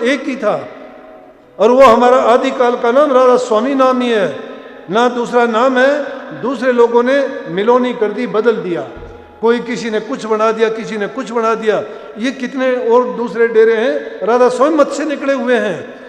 एक ही था, और वो हमारा आदिकाल का नाम राधा स्वामी नाम ही है, ना दूसरा नाम है। दूसरे लोगों ने मिलोनी कर दी, बदल दिया, कोई किसी ने कुछ बना दिया, किसी ने कुछ बना दिया। ये कितने और दूसरे डेरे हैं, राधा स्वामी मत से निकले हुए हैं।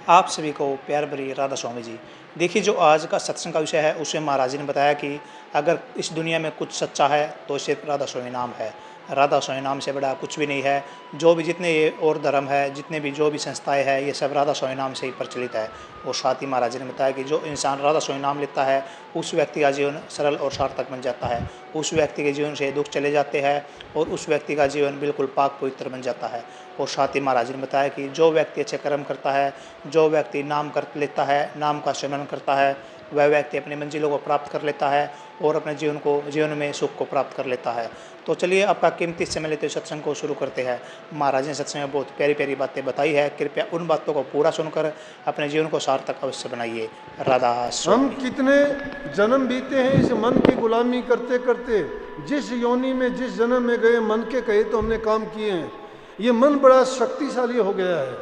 आप सभी को प्यार भरी राधा स्वामी जी। देखिए, जो आज का सत्संग का विषय है उसमें महाराज जी ने बताया कि अगर इस दुनिया में कुछ सच्चा है तो सिर्फ राधा स्वामी नाम है। राधा स्वामी नाम से बड़ा कुछ भी नहीं है। जो भी जितने ये और धर्म है, जितने भी जो भी संस्थाएं हैं, ये सब राधा स्वामी नाम से ही प्रचलित है। और साथ ही महाराज जी ने बताया कि जो इंसान राधा स्वामी नाम लेता है उस व्यक्ति का जीवन सरल और सार्थक बन जाता है। उस व्यक्ति के जीवन से दुख चले जाते हैं और उस व्यक्ति का जीवन बिल्कुल पाक पवित्र बन जाता है। और साथ ही महाराज जी ने बताया कि जो व्यक्ति अच्छे कर्म करता है, जो व्यक्ति नाम कर लेता है, नाम का सिमरन करता है, वह व्यक्ति अपनी मंजिलों को प्राप्त कर लेता है और अपने जीवन में सुख को प्राप्त कर लेता है। तो चलिए आपका कीमती समय लेते सत्संग को शुरू करते हैं। महाराज ने सत्संग में बहुत प्यारी प्यारी बातें बताई है। कृपया उन बातों को पूरा सुनकर अपने जीवन को सार्थक अवश्य बनाइए। राधा स्वामी। हम कितने जन्म बीते हैं इस मन की गुलामी करते करते, जिस योनि में जिस जन्म में गए मन के कहे तो हमने काम किए हैं। ये मन बड़ा शक्तिशाली हो गया है,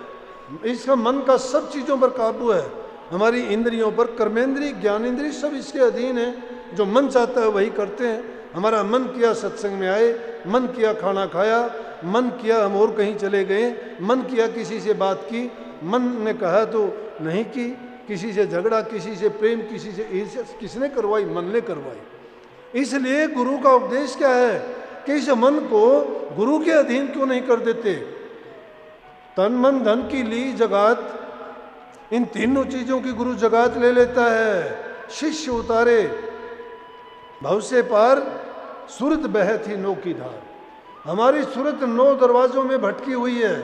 इसका मन का सब चीज़ों पर काबू है, हमारी इंद्रियों पर, कर्मेंद्री ज्ञानेंद्री सब इसके अधीन है। जो मन चाहता है वही करते हैं। हमारा मन किया सत्संग में आए, मन किया खाना खाया, मन किया हम और कहीं चले गए, मन किया किसी से बात की, मन ने कहा तो नहीं की, किसी से झगड़ा, किसी से प्रेम, किसी से ईर्ष्या, किसने करवाई? मन ने करवाई। इसलिए गुरु का उपदेश क्या है कि इस मन को गुरु के अधीन क्यों नहीं कर देते? तन मन धन की ली जगात, इन तीनों चीजों की गुरु जगात ले लेता है। शिष्य उतारे भव से पार, सूरत बह थी नो की धार। हमारी सूरत 9 दरवाजों में भटकी हुई है।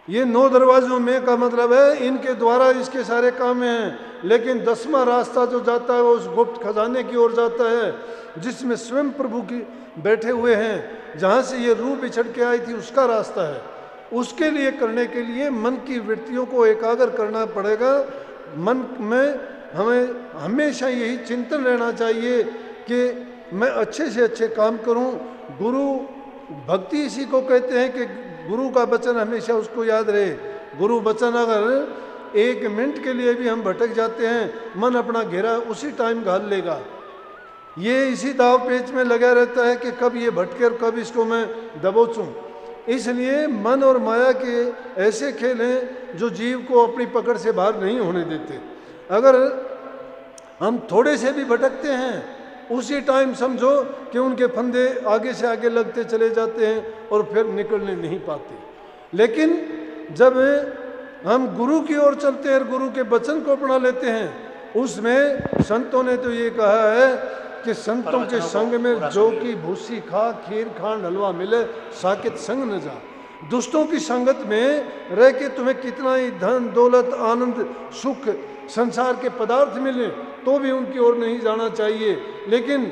ये 9 दरवाजों में का मतलब है इनके द्वारा इसके सारे काम हैं, लेकिन 10वां रास्ता जो जाता है वो उस गुप्त खजाने की ओर जाता है, जिसमें स्वयं प्रभु की बैठे हुए हैं। जहाँ से ये रूह बिछड़ के आई थी उसका रास्ता है। उसके लिए करने के लिए मन की वृत्तियों को एकाग्र करना पड़ेगा। मन में हमें हमेशा यही चिंतन रहना चाहिए कि मैं अच्छे से अच्छे काम करूं। गुरु भक्ति इसी को कहते हैं कि गुरु का वचन हमेशा उसको याद रहे। गुरु वचन अगर 1 मिनट के लिए भी हम भटक जाते हैं, मन अपना घेरा उसी टाइम घाल लेगा। ये इसी दाव पेच में लगा रहता है कि कब ये भटके और कब इसको मैं दबोचूं। इसलिए मन और माया के ऐसे खेल हैं जो जीव को अपनी पकड़ से बाहर नहीं होने देते। अगर हम थोड़े से भी भटकते हैं, उसी टाइम समझो कि उनके फंदे आगे से आगे लगते चले जाते हैं और फिर निकलने नहीं पाते। लेकिन जब हम गुरु की ओर चलते हैं और गुरु के वचन को अपना लेते हैं, उसमें संतों ने तो ये कहा है कि संतों के संग में जो की भूसी खा, खीर खांड हलवा मिले, साकेत संग न जा। दुष्टों की संगत में रह के तुम्हें कितना ही धन दौलत आनंद सुख संसार के पदार्थ मिले तो भी उनकी ओर नहीं जाना चाहिए। लेकिन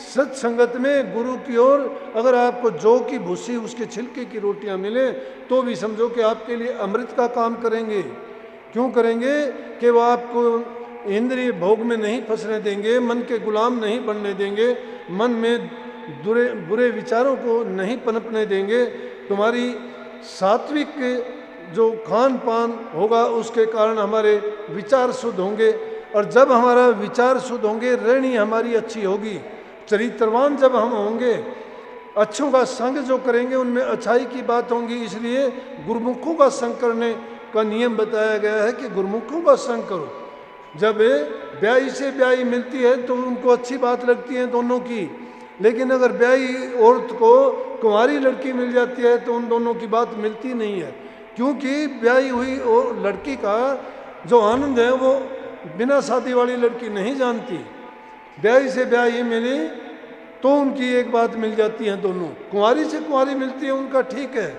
सत्संगत में गुरु की ओर अगर आपको जौ की भूसी उसके छिलके की रोटियां मिले तो भी समझो कि आपके लिए अमृत का काम करेंगे। क्यों करेंगे? कि वो आपको इंद्रिय भोग में नहीं फंसने देंगे, मन के गुलाम नहीं बनने देंगे, मन में बुरे विचारों को नहीं पनपने देंगे। तुम्हारी सात्विक जो खान पान होगा उसके कारण हमारे विचार शुद्ध होंगे, और जब हमारा विचार शुद्ध होंगे, रहनी हमारी अच्छी होगी, चरित्रवान जब हम होंगे, अच्छों का संग जो करेंगे उनमें अच्छाई की बात होंगी। इसलिए गुरुमुखों का संग करने का नियम बताया गया है कि गुरुमुखों का संग करो। जब ब्याही से ब्याही मिलती है तो उनको अच्छी बात लगती है दोनों की, लेकिन अगर ब्याही औरत को कुंवारी लड़की मिल जाती है तो उन दोनों की बात मिलती नहीं है, क्योंकि ब्याही हुई और लड़की का जो आनंद है वो बिना शादी वाली लड़की नहीं जानती। ब्याही से ब्याही मिली तो उनकी एक बात मिल जाती है, दोनों कुंवारी से कुंवारी मिलती है उनका ठीक है।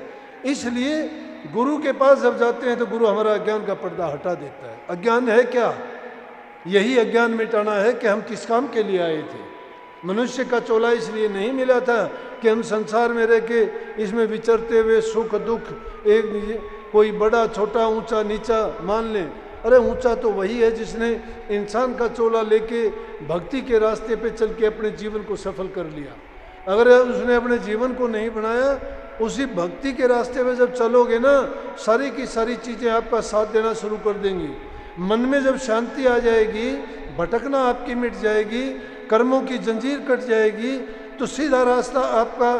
इसलिए गुरु के पास जब जाते हैं तो गुरु हमारा अज्ञान का पर्दा हटा देता है। अज्ञान है क्या? यही अज्ञान मिटाना है कि हम किस काम के लिए आए थे। मनुष्य का चोला इसलिए नहीं मिला था कि हम संसार में रह के इसमें विचरते हुए सुख दुख एक कोई बड़ा छोटा ऊंचा नीचा मान लें। अरे ऊंचा तो वही है जिसने इंसान का चोला लेके भक्ति के रास्ते पे चल के अपने जीवन को सफल कर लिया। अगर उसने अपने जीवन को नहीं बनाया उसी भक्ति के रास्ते में जब चलोगे ना, सारी की सारी चीज़ें आपका साथ देना शुरू कर देंगी। मन में जब शांति आ जाएगी, भटकना आपकी मिट जाएगी, कर्मों की जंजीर कट जाएगी, तो सीधा रास्ता आपका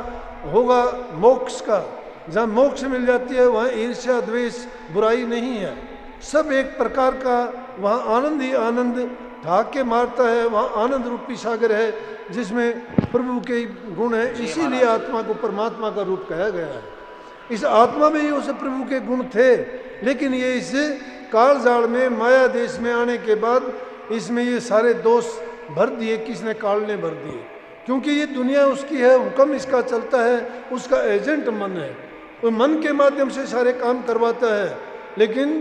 होगा मोक्ष का। जहाँ मोक्ष मिल जाती है वहाँ ईर्ष्या द्वेष बुराई नहीं है, सब एक प्रकार का वहाँ आनंद ही आनंद ढाक के मारता है। वहाँ आनंद रूपी सागर है जिसमें प्रभु के गुण है, इसीलिए आत्मा को परमात्मा का रूप कहा गया है। इस आत्मा में ही उस प्रभु के गुण थे, लेकिन ये इस काल जाल में माया देश में आने के बाद इसमें ये सारे दोष भर दिए। किसने? काल ने भर दिए, क्योंकि ये दुनिया उसकी है, हुक्म इसका चलता है, उसका एजेंट मन है, वो मन के माध्यम से सारे काम करवाता है। लेकिन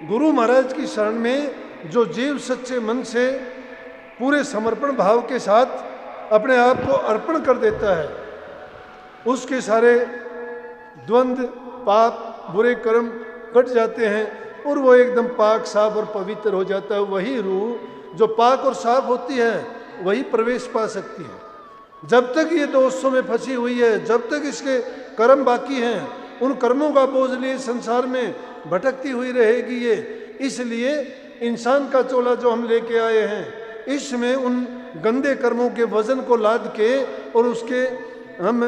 गुरु महाराज की शरण में जो जीव सच्चे मन से पूरे समर्पण भाव के साथ अपने आप को अर्पण कर देता है, उसके सारे द्वंद्व पाप बुरे कर्म कट जाते हैं और वो एकदम पाक साफ और पवित्र हो जाता है। वही रूह जो पाक और साफ होती है वही प्रवेश पा सकती है। जब तक ये दोषों में फंसी हुई है, जब तक इसके कर्म बाकी हैं, उन कर्मों का बोझ लिए संसार में भटकती हुई रहेगी ये। इसलिए इंसान का चोला जो हम लेके आए हैं, इसमें उन गंदे कर्मों के वजन को लाद के और उसके हम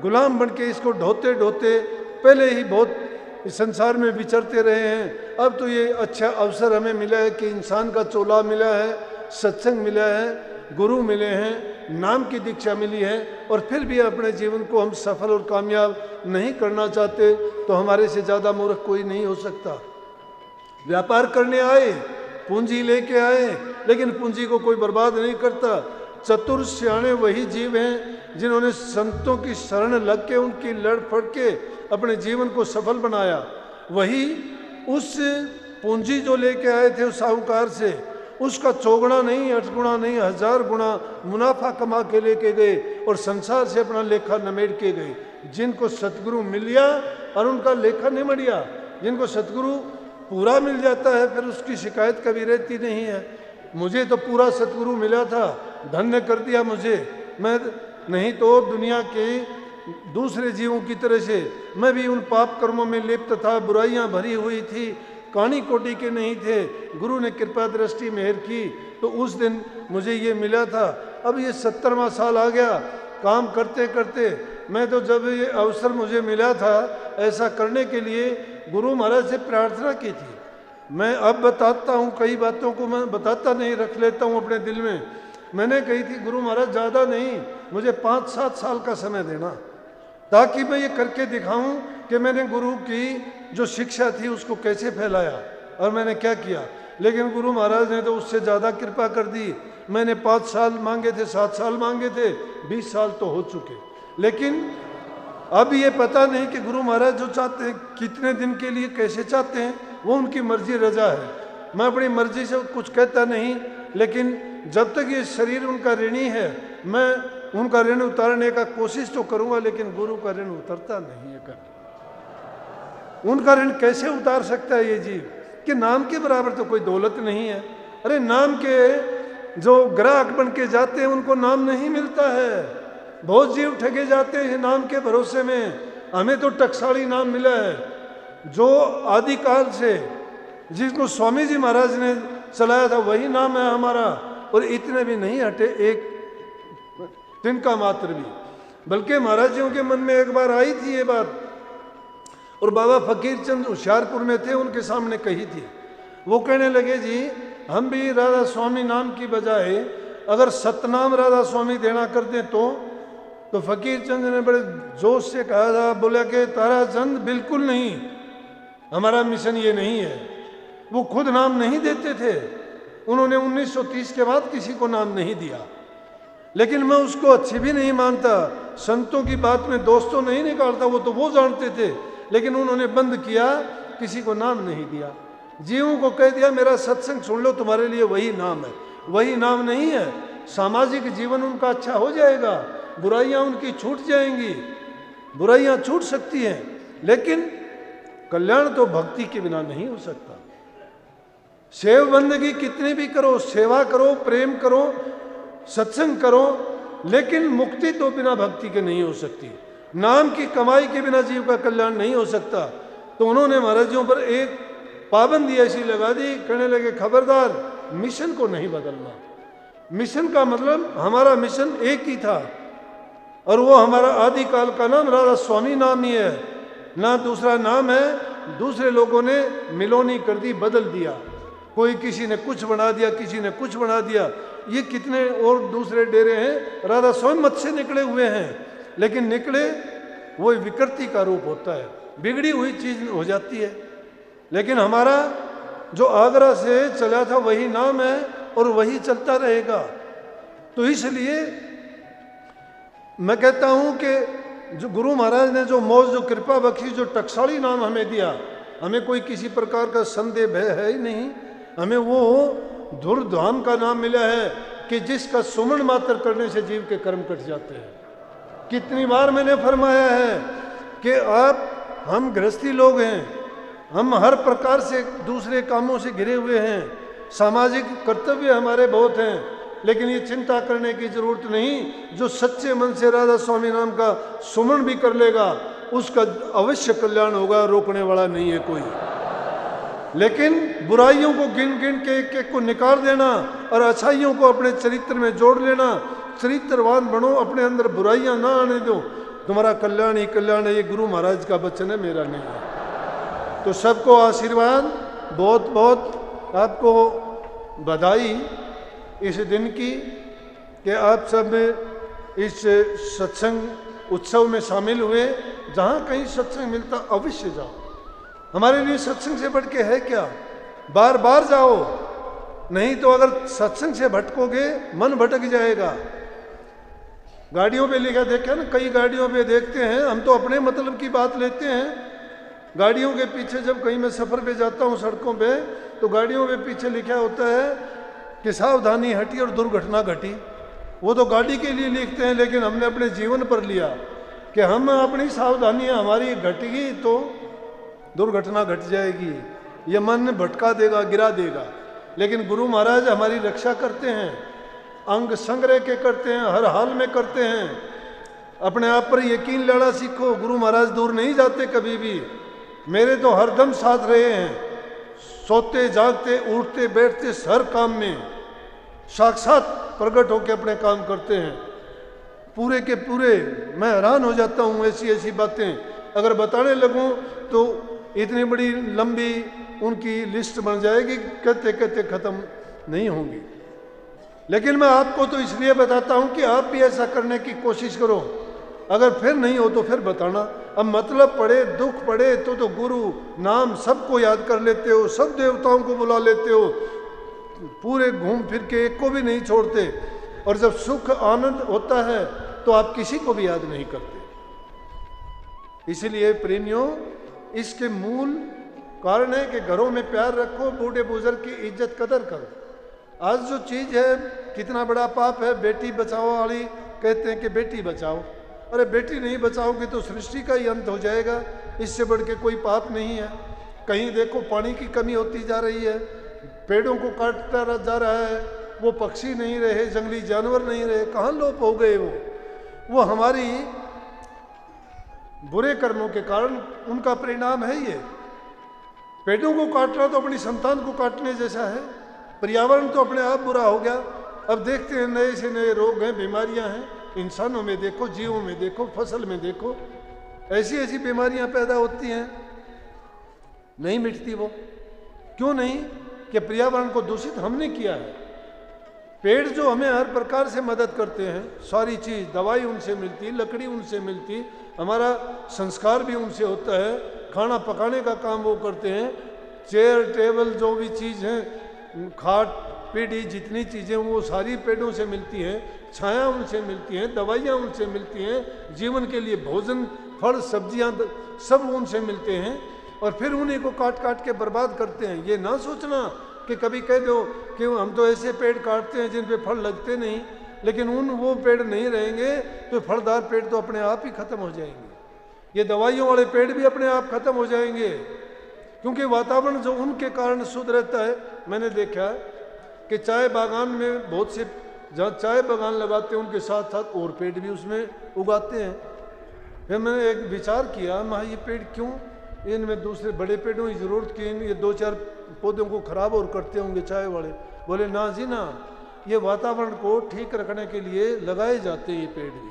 गुलाम बन के इसको ढोते ढोते पहले ही बहुत संसार में विचरते रहे हैं। अब तो ये अच्छा अवसर हमें मिला है कि इंसान का चोला मिला है, सत्संग मिला है, गुरु मिले हैं, नाम की दीक्षा मिली है, और फिर भी अपने जीवन को हम सफल और कामयाब नहीं करना चाहते, तो हमारे से ज़्यादा मूर्ख कोई नहीं हो सकता। व्यापार करने आए, पूंजी लेके आए, लेकिन पूंजी को कोई बर्बाद नहीं करता। चतुर सियाणे वही जीव हैं जिन्होंने संतों की शरण लग के उनकी लड़ फड़ के अपने जीवन को सफल बनाया। वही उस पूंजी जो लेके आए थे उस साहूकार से, उसका चौगुना नहीं, 8 गुना नहीं, 1000 गुना मुनाफा कमा के लेके गए और संसार से अपना लेखा निमेट के गए। जिनको सतगुरु मिल गया और उनका लेखा निमड़िया, जिनको सतगुरु पूरा मिल जाता है फिर उसकी शिकायत कभी रहती नहीं है। मुझे तो पूरा सतगुरु मिला था, धन्य कर दिया मुझे। मैं नहीं तो दुनिया के दूसरे जीवों की तरह से मैं भी उन पाप कर्मों में लिप्त था, बुराइयां भरी हुई थी, कानी कोटि के नहीं थे। गुरु ने कृपा दृष्टि मेहर की तो उस दिन मुझे ये मिला था। अब ये 70वां साल आ गया काम करते करते। मैं तो जब ये अवसर मुझे मिला था ऐसा करने के लिए गुरु महाराज से प्रार्थना की थी। मैं अब बताता हूँ, कई बातों को मैं बताता नहीं, रख लेता हूँ अपने दिल में। मैंने कही थी गुरु महाराज ज़्यादा नहीं, मुझे 5-7 साल का समय देना, ताकि मैं ये करके दिखाऊं कि मैंने गुरु की जो शिक्षा थी उसको कैसे फैलाया और मैंने क्या किया। लेकिन गुरु महाराज ने तो उससे ज़्यादा कृपा कर दी। मैंने 5 साल मांगे थे, 7 साल मांगे थे, 20 साल तो हो चुके। लेकिन अब ये पता नहीं कि गुरु महाराज जो चाहते हैं, कितने दिन के लिए कैसे चाहते हैं, वो उनकी मर्जी रजा है। मैं अपनी मर्जी से कुछ कहता नहीं, लेकिन जब तक ये शरीर उनका ऋणी है मैं उनका ऋण उतारने का कोशिश तो करूंगा, लेकिन गुरु का ऋण उतरता नहीं है कभी। उनका ऋण कैसे उतार सकता है ये जीव कि नाम के बराबर तो कोई दौलत नहीं है। अरे नाम के जो ग्राहक बन के जाते हैं उनको नाम नहीं मिलता है। बहुत जीव ठगे जाते हैं नाम के भरोसे में। हमें तो टकसाली नाम मिला है जो आदिकाल से, जिसको स्वामी जी महाराज ने चलाया था, वही नाम है हमारा। और इतने भी नहीं हटे एक तिनका मात्र भी। बल्कि महाराज जियों के मन में एक बार आई थी ये बात, और बाबा फकीर चंद होशियारपुर में थे, उनके सामने कही थी। वो कहने लगे जी हम भी राधा स्वामी नाम की बजाय अगर सतनाम राधा स्वामी देना कर दें तो फकीर चंद ने बड़े जोश से कहा था, बोला कि तारा चंद बिल्कुल नहीं, हमारा मिशन ये नहीं है। वो खुद नाम नहीं देते थे, उन्होंने 1930 के बाद किसी को नाम नहीं दिया। लेकिन मैं उसको अच्छी भी नहीं मानता, संतों की बात में दोस्तों नहीं निकालता, वो तो वो जानते थे। लेकिन उन्होंने बंद किया, किसी को नाम नहीं दिया। जीवों को कह दिया मेरा सत्संग सुन लो, तुम्हारे लिए वही नाम है। वही नाम नहीं है। सामाजिक जीवन उनका अच्छा हो जाएगा, बुराइयां उनकी छूट जाएंगी। बुराइयां छूट सकती हैं, लेकिन कल्याण तो भक्ति के बिना नहीं हो सकता। सेव बंदगी कितनी भी करो, सेवा करो, प्रेम करो, सत्संग करो, लेकिन मुक्ति तो बिना भक्ति के नहीं हो सकती। नाम की कमाई के बिना जीव का कल्याण नहीं हो सकता। तो उन्होंने महाराजियों पर एक पाबंदी ऐसी लगा दी, कहने लगे खबरदार मिशन को नहीं बदलना। मिशन का मतलब हमारा मिशन एक ही था और वो हमारा आदिकाल का नाम राधा स्वामी नाम ही है, ना दूसरा नाम है। दूसरे लोगों ने मिलोनी कर दी, बदल दिया, कोई किसी ने कुछ बना दिया, किसी ने कुछ बना दिया। ये कितने और दूसरे डेरे हैं, राधा स्वामी मत से निकले हुए हैं, लेकिन निकले वो विकृति का रूप होता है, बिगड़ी हुई चीज हो जाती है। लेकिन हमारा जो आगरा से चला था वही नाम है और वही चलता रहेगा। तो इसलिए मैं कहता हूं कि जो गुरु महाराज ने जो मौज, जो कृपा बख्शी, जो टकसाली नाम हमें दिया, हमें कोई किसी प्रकार का संदेह भय है ही नहीं। हमें वो धुरधाम का नाम मिला है कि जिसका सुमन मात्र करने से जीव के कर्म कट जाते हैं। कितनी बार मैंने फरमाया है कि हम गृहस्थी लोग हैं, हम हर प्रकार से दूसरे कामों से घिरे हुए हैं, सामाजिक कर्तव्य हमारे बहुत हैं, लेकिन ये चिंता करने की जरूरत नहीं। जो सच्चे मन से राधा स्वामी नाम का सुमन भी कर लेगा उसका अवश्य कल्याण होगा, रोकने वाला नहीं है कोई। लेकिन बुराइयों को गिन गिन के एक एक को निकाल देना और अच्छाइयों को अपने चरित्र में जोड़ लेना, चरित्रवान बनो, अपने अंदर बुराइयां ना आने दो, तुम्हारा कल्याण ही कल्याण है। ये गुरु महाराज का वचन है, मेरा नहीं है। तो सबको आशीर्वाद, बहुत बहुत आपको बधाई इस दिन की कि आप सब इस सत्संग उत्सव में शामिल हुए। जहाँ कहीं सत्संग मिलता अवश्य जाओ, हमारे लिए सत्संग से बढ़ के है क्या? बार बार जाओ, नहीं तो अगर सत्संग से भटकोगे मन भटक जाएगा। गाड़ियों पे लिखा देखा ना, कई गाड़ियों पे देखते हैं, हम तो अपने मतलब की बात लेते हैं। गाड़ियों के पीछे जब कहीं मैं सफ़र पे जाता हूँ सड़कों पे, तो गाड़ियों पे पीछे लिखा होता है कि सावधानी हटी और दुर्घटना घटी। वो तो गाड़ी के लिए लिखते हैं, लेकिन हमने अपने जीवन पर लिया कि हम अपनी सावधानियाँ हमारी घटेगी तो दुर्घटना घट जाएगी, ये मन भटका देगा, गिरा देगा। लेकिन गुरु महाराज हमारी रक्षा करते हैं, अंग संग्रह के करते हैं, हर हाल में करते हैं। अपने आप पर यकीन लाना सीखो, गुरु महाराज दूर नहीं जाते कभी भी, मेरे तो हरदम साथ रहे हैं। सोते जागते उठते बैठते हर काम में साक्षात प्रकट होकर अपने काम करते हैं, पूरे के पूरे। मैं हैरान हो जाता हूँ, ऐसी ऐसी बातें अगर बताने लगूँ तो इतनी बड़ी लंबी उनकी लिस्ट बन जाएगी, कहते कहते ख़त्म नहीं होंगी। लेकिन मैं आपको तो इसलिए बताता हूँ कि आप भी ऐसा करने की कोशिश करो। अगर फिर नहीं हो तो फिर बताना। अब मतलब पड़े, दुख पड़े तो गुरु नाम सबको याद कर लेते हो, सब देवताओं को बुला लेते हो, पूरे घूम फिर के एक को भी नहीं छोड़ते। और जब सुख आनंद होता है तो आप किसी को भी याद नहीं करते। इसलिए प्रेमियों, इसके मूल कारण है कि घरों में प्यार रखो, बूढ़े बुजुर्ग की इज्जत कदर करो। आज जो चीज़ है, कितना बड़ा पाप है, बेटी बचाओ वाली कहते हैं कि बेटी बचाओ। अरे बेटी नहीं बचाओगे तो सृष्टि का ही अंत हो जाएगा, इससे बढ़ के कोई पाप नहीं है। कहीं देखो पानी की कमी होती जा रही है, पेड़ों को काटता जा रहा है, वो पक्षी नहीं रहे, जंगली जानवर नहीं रहे, कहाँ लोप हो गए वो हमारी बुरे कर्मों के कारण उनका परिणाम है। ये पेड़ों को काटना तो अपनी संतान को काटने जैसा है। पर्यावरण तो अपने आप बुरा हो गया। अब देखते हैं नए से नए रोग हैं, बीमारियां हैं, इंसानों में देखो, जीवों में देखो, फसल में देखो, ऐसी ऐसी बीमारियां पैदा होती हैं, नहीं मिटती वो। क्यों नहीं? कि पर्यावरण को दूषित हमने किया है। पेड़ जो हमें हर प्रकार से मदद करते हैं, सारी चीज़, दवाई उनसे मिलती, लकड़ी उनसे मिलती, हमारा संस्कार भी उनसे होता है, खाना पकाने का काम वो करते हैं, चेयर टेबल जो भी चीज़ हैं, खाट पीढ़ी, जितनी चीज़ें वो सारी पेड़ों से मिलती हैं, छाया उनसे मिलती हैं, दवाइयाँ उनसे मिलती हैं, जीवन के लिए भोजन, फल, सब्जियाँ सब उनसे मिलते हैं। और फिर उन्हीं को काट काट के बर्बाद करते हैं। ये ना सोचना कि कभी कह दो कि हम तो ऐसे पेड़ काटते हैं जिन पे फल लगते नहीं, लेकिन वो पेड़ नहीं रहेंगे तो फलदार पेड़ तो अपने आप ही खत्म हो जाएंगे। ये दवाइयों वाले पेड़ भी अपने आप खत्म हो जाएंगे, क्योंकि वातावरण जो उनके कारण शुद्ध रहता है। मैंने देखा कि चाय बागान में बहुत से जहाँ चाय बागान लगाते हैं उनके साथ साथ और पेड़ भी उसमें उगाते हैं। फिर मैंने एक विचार किया, मैं ये पेड़ क्यों, इनमें दूसरे बड़े पेड़ों की ज़रूरत की, ये 2-4 पौधों को ख़राब और करते होंगे चाय वाले। बोले ना जी ना, ये वातावरण को ठीक रखने के लिए लगाए जाते हैं ये पेड़ भी।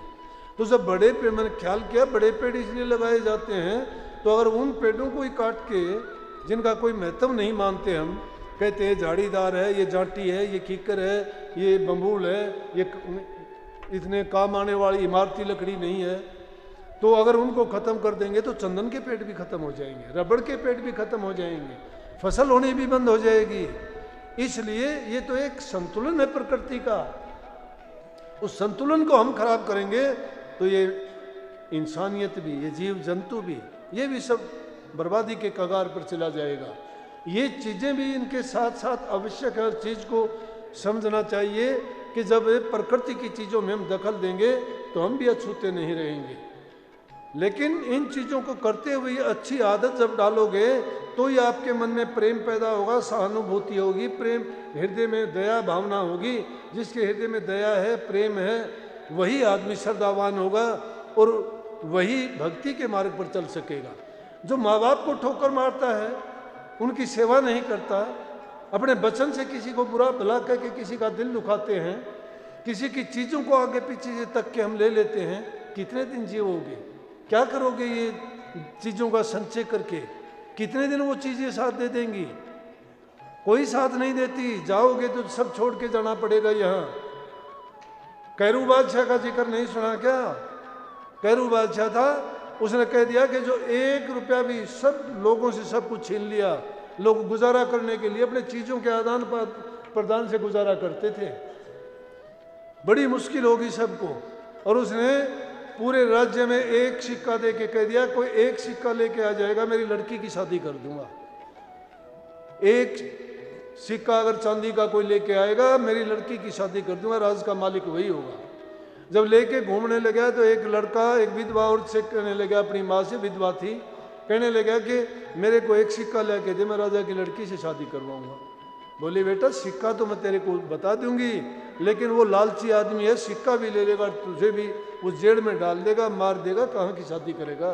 तो जब बड़े पेड़, मैंने ख्याल किया बड़े पेड़ इसलिए लगाए जाते हैं, तो अगर उन पेड़ों को ही काट के, जिनका कोई महत्व नहीं मानते हम, कहते हैं झाड़ीदार है, ये जाटी है, ये कीकर है, ये बम्बूल है, ये इतने काम आने वाली इमारती लकड़ी नहीं है, तो अगर उनको ख़त्म कर देंगे तो चंदन के पेड़ भी ख़त्म हो जाएंगे, रबड़ के पेड़ भी ख़त्म हो जाएंगे, फसल होनी भी बंद हो जाएगी। इसलिए ये तो एक संतुलन है प्रकृति का, उस संतुलन को हम खराब करेंगे तो ये इंसानियत भी, ये जीव जंतु भी, ये भी सब बर्बादी के कगार पर चला जाएगा। ये चीज़ें भी इनके साथ साथ आवश्यक है। हर चीज़ को समझना चाहिए कि जब प्रकृति की चीज़ों में हम दखल देंगे तो हम भी अछूते नहीं रहेंगे। लेकिन इन चीज़ों को करते हुए अच्छी आदत जब डालोगे तो ये आपके मन में प्रेम पैदा होगा, सहानुभूति होगी, प्रेम, हृदय में दया भावना होगी। जिसके हृदय में दया है, प्रेम है, वही आदमी श्रद्धावान होगा और वही भक्ति के मार्ग पर चल सकेगा। जो माँ बाप को ठोकर मारता है, उनकी सेवा नहीं करता, अपने वचन से किसी को बुरा भला कह के किसी का दिल दुखाते हैं, किसी की चीज़ों को आगे पीछे से तक के हम ले लेते हैं, कितने दिन जियोगे? क्या करोगे ये चीज़ों का संचय करके? कितने दिन वो चीज़ें साथ दे देंगी? कोई साथ नहीं देती। जाओगे तो सब छोड़ के जाना पड़ेगा। यहाँ कैरू बादशाह का जिक्र नहीं सुना क्या? कैरू बादशाह था, उसने कह दिया कि जो 1 रुपया भी, सब लोगों से सब कुछ छीन लिया। लोग गुजारा करने के लिए अपने चीज़ों के आदान प्रदान से गुजारा करते थे, बड़ी मुश्किल होगी सबको। और उसने पूरे राज्य में 1 सिक्का दे के कह दिया, कोई 1 सिक्का लेके आ जाएगा मेरी लड़की की शादी कर दूंगा। 1 सिक्का अगर चांदी का कोई लेके आएगा, मेरी लड़की की शादी कर दूंगा, राज का मालिक वही होगा। जब लेके घूमने लगा तो एक लड़का, एक विधवा औरत से कहने लगा, अपनी माँ से, विधवा थी, कहने लगा कि मेरे को 1 सिक्का लेके दे, मैं राजा की लड़की से शादी करवाऊंगा। बोली बेटा सिक्का तो मैं तेरे को बता दूंगी, लेकिन वो लालची आदमी है, सिक्का भी ले लेगा, तुझे भी उस जेल में डाल देगा, मार देगा, कहाँ की शादी करेगा?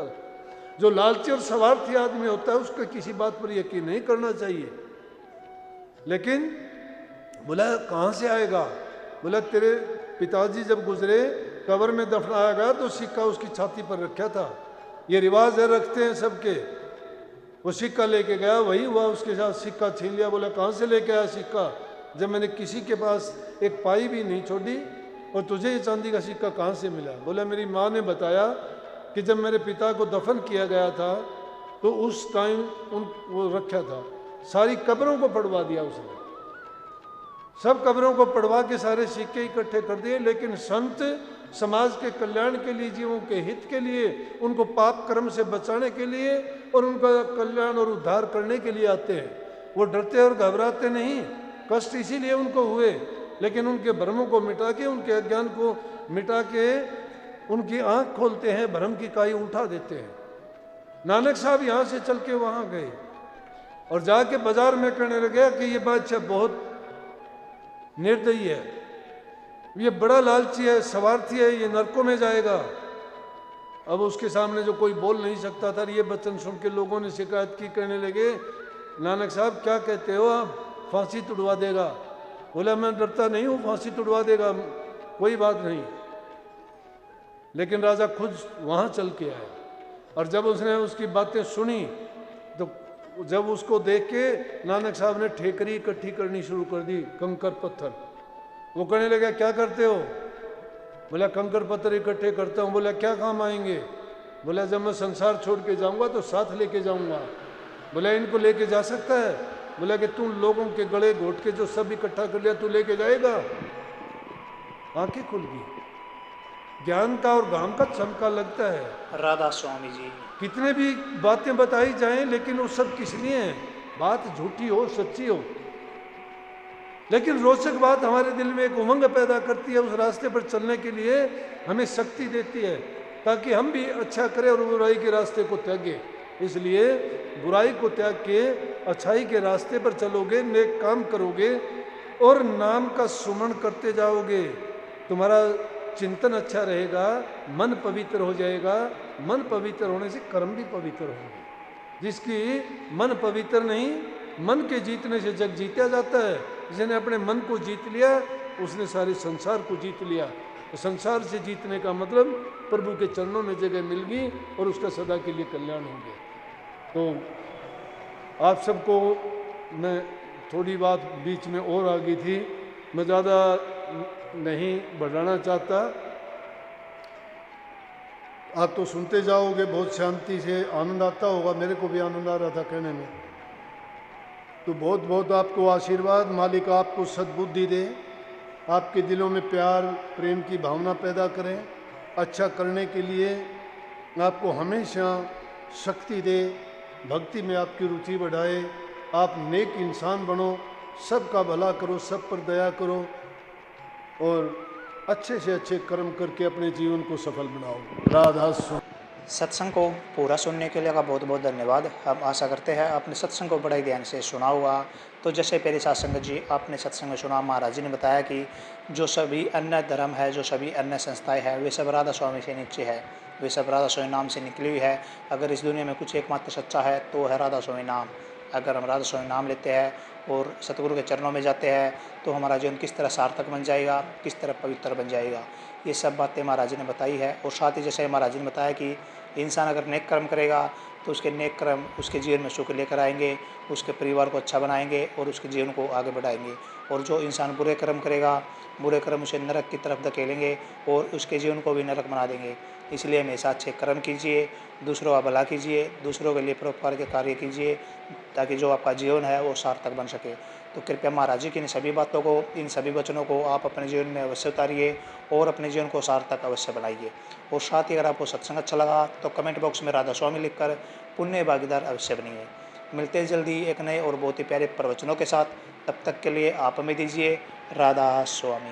जो लालची और स्वार्थी आदमी होता है उसको किसी बात पर यकीन नहीं करना चाहिए। लेकिन बोला कहाँ से आएगा? बोला तेरे पिताजी जब गुजरे, कब्र में दफनाया गया तो सिक्का उसकी छाती पर रखा था। ये रिवाज है, रखते हैं सबके। वो सिक्का लेके गया, वही हुआ उसके साथ, सिक्का छीन लिया। बोला कहाँ से लेके आया सिक्का? जब मैंने किसी के पास एक पाई भी नहीं छोड़ी, और तुझे ये चांदी का सिक्का कहाँ से मिला? बोला मेरी माँ ने बताया कि जब मेरे पिता को दफन किया गया था तो उस टाइम वो रखा था। सारी कब्रों को पड़वा दिया उसने, सब कब्रों को पड़वा के सारे सिक्के इकट्ठे कर दिए। लेकिन संत समाज के कल्याण के लिए, जीवों के हित के लिए, उनको पाप कर्म से बचाने के लिए और उनका कल्याण और उद्धार करने के लिए आते हैं। वो डरते और घबराते नहीं। कष्ट इसीलिए उनको हुए, लेकिन उनके भ्रमों को मिटा के, उनके अज्ञान को मिटा के उनकी आंख खोलते हैं, भ्रम की काई उठा देते हैं। नानक साहब यहाँ से चल के वहाँ गए और जाके बाजार में कहने लगे कि ये बादशाह बहुत निर्दयी है, ये बड़ा लालची है, स्वार्थी है, ये नरकों में जाएगा। अब उसके सामने जो कोई बोल नहीं सकता था, ये वचन सुन के लोगों ने शिकायत की, कहने लगे नानक साहब क्या कहते हो आप, फांसी तुड़वा देगा। बोला मैं डरता नहीं हूँ, फांसी तुड़वा देगा, कोई बात नहीं। लेकिन राजा खुद वहाँ चल के आया और जब उसने उसकी बातें सुनी तो जब उसको देख के नानक साहब ने ठेकरी इकट्ठी करनी शुरू कर दी, कंकर पत्थर। वो कहने लगा क्या करते हो? बोला कंकर पत्थर इकट्ठे करता हूँ। बोला क्या काम आएंगे? बोला जब मैं संसार छोड़ के जाऊँगा तो साथ लेके जाऊँगा। बोला इनको लेके जा सकता है? बोला कि तू लोगों के गले घोट के जो सब इकट्ठा कर लिया तू लेके जाएगा? आंखें खुल गई। ज्ञान का और गाम का चमका लगता है। राधा स्वामी जी कितने भी बातें बताई जाएं, लेकिन वो सब किस लिए हैं? बात झूठी हो सच्ची हो, लेकिन रोचक बात हमारे दिल में एक उमंग पैदा करती है, उस रास्ते पर चलने के लिए हमें शक्ति देती है, ताकि हम भी अच्छा करें और बुराई के रास्ते को त्यागें। इसलिए बुराई को त्याग के अच्छाई के रास्ते पर चलोगे, नेक काम करोगे और नाम का सुमन करते जाओगे, तुम्हारा चिंतन अच्छा रहेगा, मन पवित्र हो जाएगा। मन पवित्र होने से कर्म भी पवित्र होंगे। जिसकी मन पवित्र नहीं, मन के जीतने से जग जीता जाता है। जिसने अपने मन को जीत लिया उसने सारे संसार को जीत लिया। तो संसार से जीतने का मतलब प्रभु के चरणों में जगह मिल गई और उसका सदा के लिए कल्याण हो गया। तो आप सबको मैं थोड़ी बात बीच में और आ गई थी, मैं ज़्यादा नहीं बढ़ाना चाहता। आप तो सुनते जाओगे, बहुत शांति से आनंद आता होगा। मेरे को भी आनंद आ रहा था कहने में। तो बहुत बहुत आपको आशीर्वाद। मालिक आपको सद्बुद्धि दे, आपके दिलों में प्यार प्रेम की भावना पैदा करें, अच्छा करने के लिए आपको हमेशा शक्ति दे, भक्ति में आपकी रुचि बढ़ाए, आप नेक इंसान बनो, सबका भला करो, सब पर दया करो और अच्छे से अच्छे कर्म करके अपने जीवन को सफल बनाओ। राधा स्वामी। सत्संग को पूरा सुनने के लिए का बहुत बहुत धन्यवाद। हम आशा करते हैं आपने सत्संग को बड़े ध्यान से सुना होगा। तो जैसे पहले साथ संगत जी आपने सत्संग में सुना, महाराज जी ने बताया कि जो सभी अन्य धर्म है, जो सभी अन्य संस्थाएं हैं, वे सब राधा स्वामी से नीचे है, वे सब राधा स्वामी नाम से निकली हुई है। अगर इस दुनिया में कुछ एकमात्र सच्चा है तो है राधा स्वामी नाम। अगर हम राधा स्वामी नाम लेते हैं और सतगुरु के चरणों में जाते हैं तो हमारा जीवन किस तरह सार्थक बन जाएगा, किस तरह पवित्र बन जाएगा, ये सब बातें महाराज जी ने बताई है। और साथ ही जैसे महाराज जी ने बताया कि इंसान अगर नेक कर्म करेगा तो उसके नेक कर्म उसके जीवन में सुख लेकर आएंगे, उसके परिवार को अच्छा बनाएंगे और उसके जीवन को आगे बढ़ाएंगे। और जो इंसान बुरे कर्म करेगा, बुरे कर्म उसे नरक की तरफ धकेलेंगे और उसके जीवन को भी नरक बना देंगे। इसलिए हमेशा अच्छे कर्म कीजिए, दूसरों का भला कीजिए, दूसरों के लिए परोपकार के कार्य कीजिए, ताकि जो आपका जीवन है वो सार्थक बन सके। तो कृपया महाराज जी की इन सभी बातों को, इन सभी वचनों को आप अपने जीवन में अवश्य उतारिए और अपने जीवन को सार्थक अवश्य बनाइए। और साथ ही अगर आपको सत्संग अच्छा लगा तो कमेंट बॉक्स में राधा स्वामी लिखकर पुण्य भागीदार अवश्य बनिए। मिलते हैं जल्दी एक नए और बहुत ही प्यारे प्रवचनों के साथ। तब तक के लिए आप हमें दीजिए राधा स्वामी।